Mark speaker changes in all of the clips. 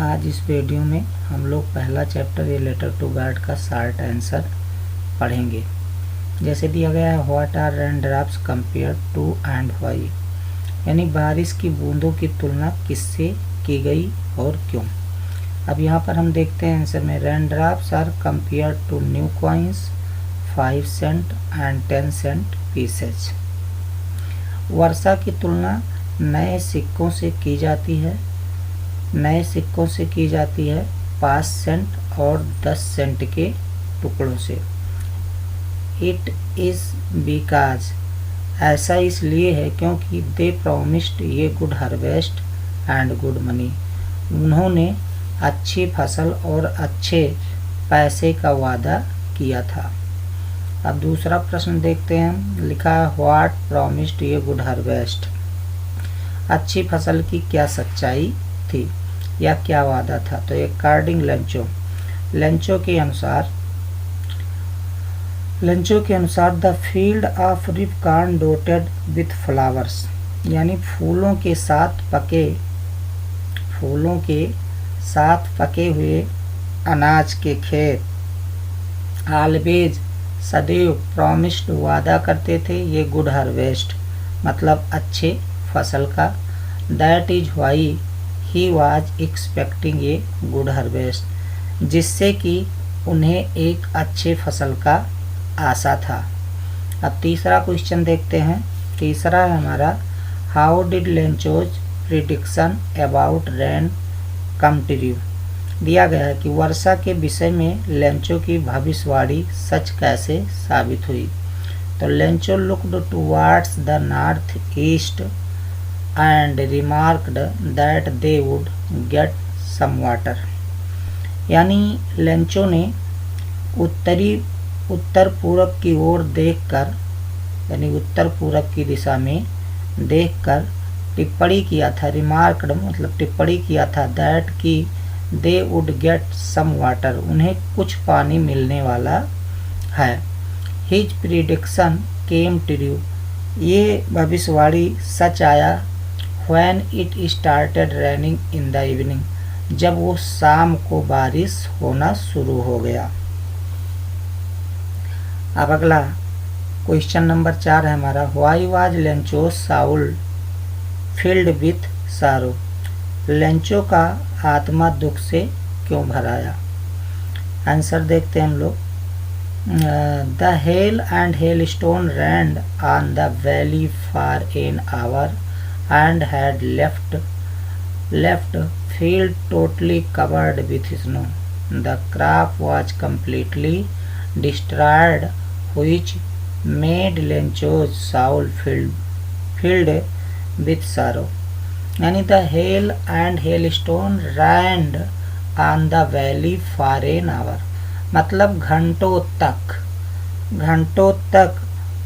Speaker 1: आज इस वीडियो में हम लोग पहला chapter a letter to God का शॉर्ट आंसर पढ़ेंगे। जैसे दिया गया है, what are rain drops compare to and why, यानी बारिश की बूंदों की तुलना किससे की गई और क्यों। अब यहाँ पर हम देखते हैं आंसर में, rain drops are compare to new coins 5 cent and 10 cent pieces. वर्षा की तुलना नए सिक्कों से की जाती है, नए सिक्कों से की जाती है 5 सेंट और 10 सेंट के टुकड़ों से। इट इज़ बिकॉज, ऐसा इसलिए है क्योंकि दे प्रॉमिस्ड ये good harvest and good money, उन्होंने अच्छी फसल और अच्छे पैसे का वादा किया था। अब दूसरा प्रश्न देखते हैं, लिखा है व्हाट प्रॉमिस्ड ये गुड हार्वेस्ट, अच्छी फसल की क्या सच्चाई थी या क्या वादा था। तो अकॉर्डिंग लेंचो के अनुसार the field of ripe corn dotted with flowers, यानी फूलों के साथ पके हुए अनाज के खेत ऑलवेज सदैव प्रॉमिस्ड वादा करते थे ये गुड हार्वेस्ट, मतलब अच्छे फसल का। That is why he was expecting a good harvest, जिससे कि उन्हें एक अच्छे फसल का आशा था। अब तीसरा क्वेश्चन देखते हैं। तीसरा है हमारा, how did Lencho's prediction about rain come true. दिया गया है कि वर्षा के विषय में लेंचो की भविष्यवाणी सच कैसे साबित हुई। तो Lencho looked towards the north east and remarked that they would get some water, यानी लेंचो ने उत्तर पूरब की ओर देखकर, यानी उत्तर पूरब की दिशा में देखकर टिप्पणी किया था। रिमार्क्ड मतलब टिप्पणी किया था, दैट की they would get some water, उन्हें कुछ पानी मिलने वाला है। हिज प्रिडिक्शन केम ट्रू, ये भविष्यवाणी सच आया। When it started raining in the evening, जब वो शाम को बारिश होना शुरू हो गया। अब अगला क्वेश्चन नंबर 4 है हमारा, why was Lencho Saul filled with सारो, लेंचो का आत्मा दुख से क्यों भर आया। आंसर देखते हैं हम लोग। The hail and hail stone rained on the valley for an hour and had left field totally covered with snow. The crop was completely destroyed, which made Lencho's soul filled with sorrow. यानी the hail and hailstone rained on the valley for an hour, मतलब घंटों तक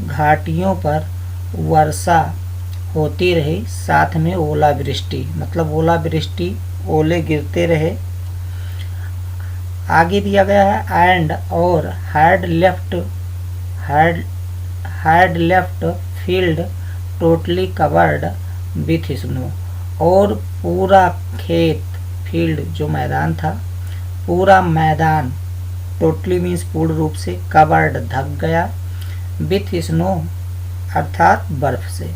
Speaker 1: घाटियों पर वर्षा होती रही, साथ में ओलावृष्टि, मतलब ओलावृष्टि, ओले गिरते रहे। आगे दिया गया है एंड और had left field totally covered with snow, और पूरा खेत, फील्ड जो मैदान था, पूरा मैदान, टोटली मीन्स पूर्ण रूप से, कवर्ड ढक गया, विथ स्नो अर्थात बर्फ से,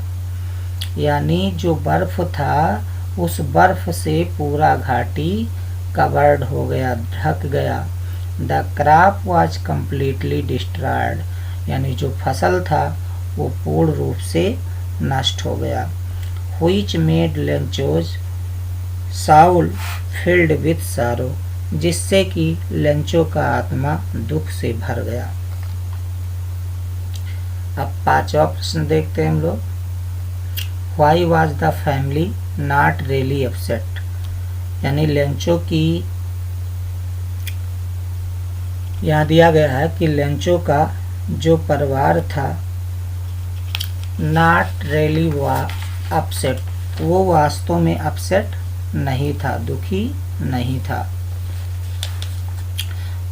Speaker 1: यानी जो बर्फ था उस बर्फ से पूरा घाटी कवर्ड हो गया, ढक गया। The crop was completely destroyed, यानी जो फसल था वो पूर्ण रूप से नष्ट हो गया। Which made Lencho's Saul filled with सारो, जिससे कि लेंचो का आत्मा दुख से भर गया। अब पांचवा प्रश्न देखते हैं हम लोग, Why was the family not really upset, यानी लेंचो की, यहाँ दिया गया है कि लेंचो का जो परिवार था, not really upset, वो वास्तव में अपसेट नहीं था, दुखी नहीं था।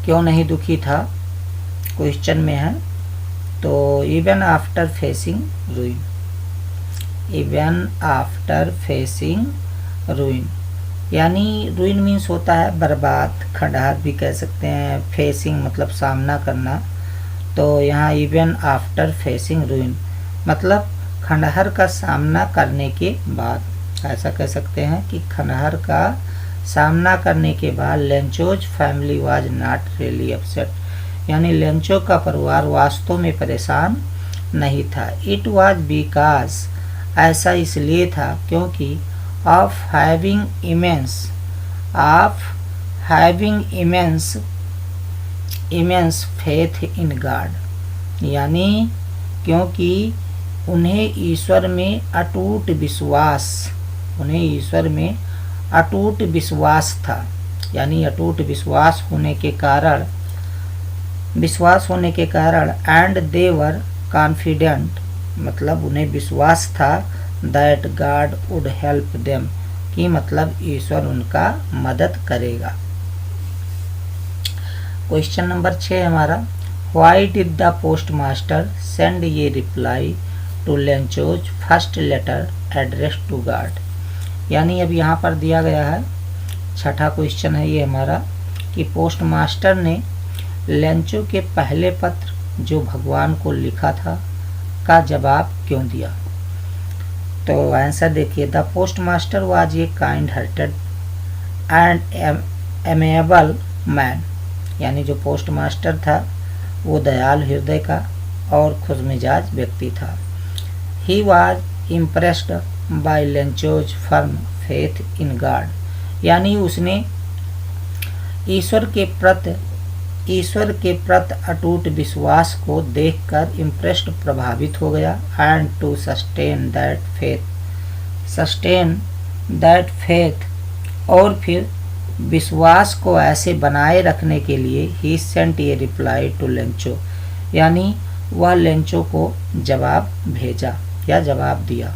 Speaker 1: क्यों नहीं दुखी था, क्वेश्चन में है। तो even after facing ruin, even after facing ruin, यानी रुइन मीन्स होता है बर्बाद, खंडहर भी कह सकते हैं, फेसिंग मतलब सामना करना। तो यहाँ इवन आफ्टर फेसिंग रुइन मतलब खंडहर का सामना करने के बाद, ऐसा कह सकते हैं कि खंडहर का सामना करने के बाद Lencho's family was not really upset, यानी लेंचो का परिवार वास्तव में परेशान नहीं था। इट वाज बिकॉज, ऐसा इसलिए था क्योंकि of having immense faith in God, यानी क्योंकि उन्हें ईश्वर में अटूट विश्वास था, यानी अटूट विश्वास होने के कारण एंड दे वर कॉन्फिडेंट, मतलब उन्हें विश्वास था that God would help them, कि मतलब ईश्वर उनका मदद करेगा। क्वेश्चन नंबर 6 हमारा, why did the post master send ये reply to Lencho's first letter address to God, यानी अब यहाँ पर दिया गया है, छठा क्वेश्चन है ये हमारा, कि पोस्ट मास्टर ने लेंचो के पहले पत्र जो भगवान को लिखा था का जवाब क्यों दिया। तो आंसर देखिए, the post master was a kind hearted and amiable man, यानी जो पोस्ट मास्टर था वो दयालु हृदय का और खुशमिजाज व्यक्ति था। He was impressed by Lencho's firm faith in God, यानी उसने ईश्वर के प्रति अटूट विश्वास को देखकर इम्प्रेस्ड प्रभावित हो गया। And to sustain that faith, और फिर विश्वास को ऐसे बनाए रखने के लिए ही sent a reply to Lencho, यानी वह लेंचो को जवाब भेजा या जवाब दिया।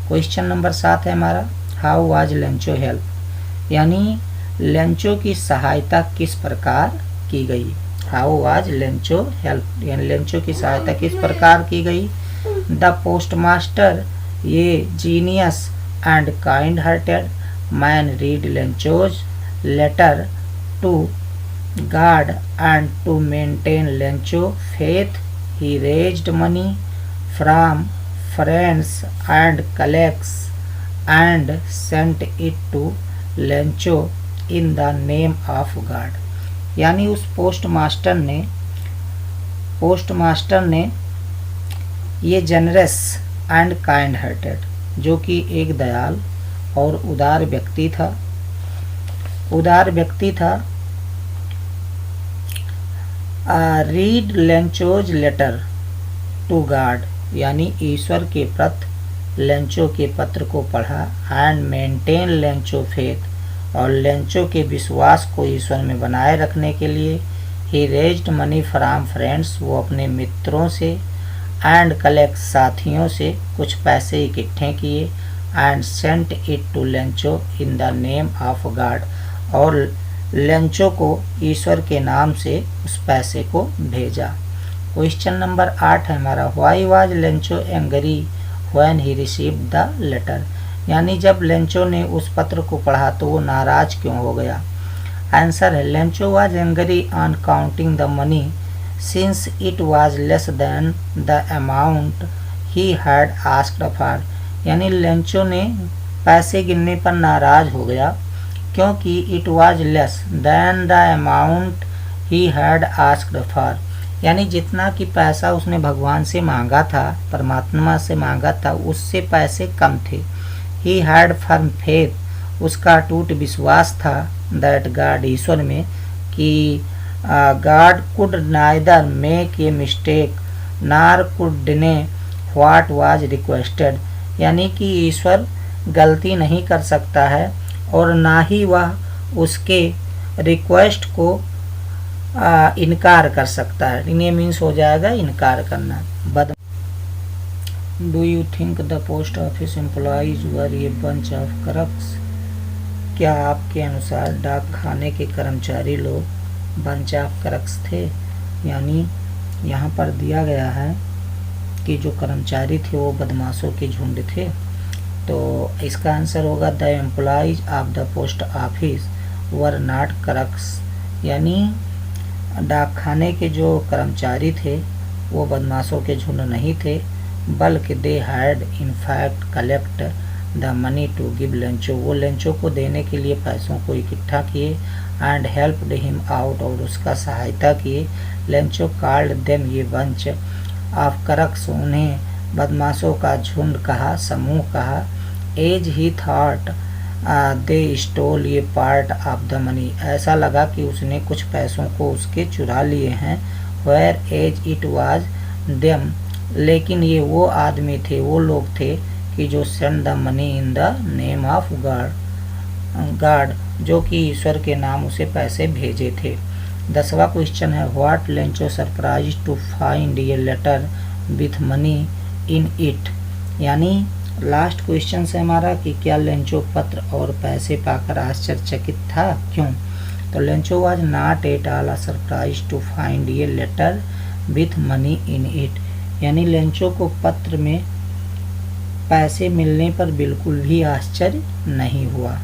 Speaker 1: क्वेश्चन नंबर 7 है हमारा, हाउ वाज लेंचो हेल्प, यानी लेंचो की सहायता किस प्रकार की गई। हाउ वाज लेंचो हेल्प, यानी लेंचो की सहायता किस प्रकार की गई। द पोस्ट मास्टर ये genius and kind hearted man read Lencho's letter to God and to maintain Lencho faith he raised money from friends and collects and sent it to Lencho in the name of God, यानी उस post master ने ये generous and kind hearted, जो कि एक दयाल और उदार व्यक्ति था, read Lencho's letter to God, यानी ईश्वर के प्रति लेंचो के पत्र को पढ़ा। एंड मेंटेन लेंचो फेथ, और लेंचो के विश्वास को ईश्वर में बनाए रखने के लिए he raised money from friends, वो अपने मित्रों से, एंड कलेक्ट साथियों से कुछ पैसे इकट्ठे किए। And sent it to Lencho in the name of God, और लेंचो को ईश्वर के नाम से उस पैसे को भेजा। क्वेश्चन नंबर 8 है हमारा, why was Lencho angry when he received the letter, यानी जब लेंचो ने उस पत्र को पढ़ा तो वो नाराज क्यों हो गया। आंसर है, Lencho was angry on counting the money since it was less than the amount he had asked for, यानी लेंचो ने पैसे गिनने पर नाराज हो गया क्योंकि it was less than the amount he had asked for, यानी जितना कि पैसा उसने भगवान से मांगा था, परमात्मा से मांगा था, उससे पैसे कम थे। ही हैड फर्म फेथ, उसका अटूट विश्वास था, दैट गॉड, ईश्वर में, कि God could neither make a mistake नार कुड डिने व्हाट वाज रिक्वेस्टेड, यानी कि ईश्वर गलती नहीं कर सकता है और ना ही वह उसके रिक्वेस्ट को इनकार कर सकता है। इन्हें मीन्स हो जाएगा इनकार करना। Do you think the post office employees were a bunch of crux, क्या आपके अनुसार डाक खाने के कर्मचारी लोग बंच ऑफ क्रक्स थे, यानी यहाँ पर दिया गया है कि जो कर्मचारी थे वो बदमाशों के झुंड थे। तो इसका आंसर होगा the employees of the post office were not crux, यानी डाक खाने के जो कर्मचारी थे वो बदमाशों के झुंड नहीं थे, बल्कि they had in fact collect the money to give Lencho, वो लेंचो को देने के लिए पैसों को इकट्ठा किए, एंड हेल्प्ड हिम आउट, और उसका सहायता किए। लेंचो कॉल्ड देम, ये बंच ऑफ क्रक्स, उन्हें बदमाशों का झुंड कहा, समूह कहा। As he thought they stole ये पार्ट ऑफ द मनी, ऐसा लगा कि उसने कुछ पैसों को उसके चुरा लिए हैं। Whereas it was them, लेकिन ये वो आदमी थे, वो लोग थे कि जो send the money in the name of God, जो कि ईश्वर के नाम उसे पैसे भेजे थे। 10वां क्वेश्चन है what Lencho surprise to find ये letter with money in it, यानी लास्ट क्वेश्चन से हमारा कि क्या लेंचो पत्र और पैसे पाकर आश्चर्यचकित था, क्यों? तो Lencho was not at all surprise to find ये letter with money in it, यानी लेंचो को पत्र में पैसे मिलने पर बिल्कुल भी आश्चर्य नहीं हुआ।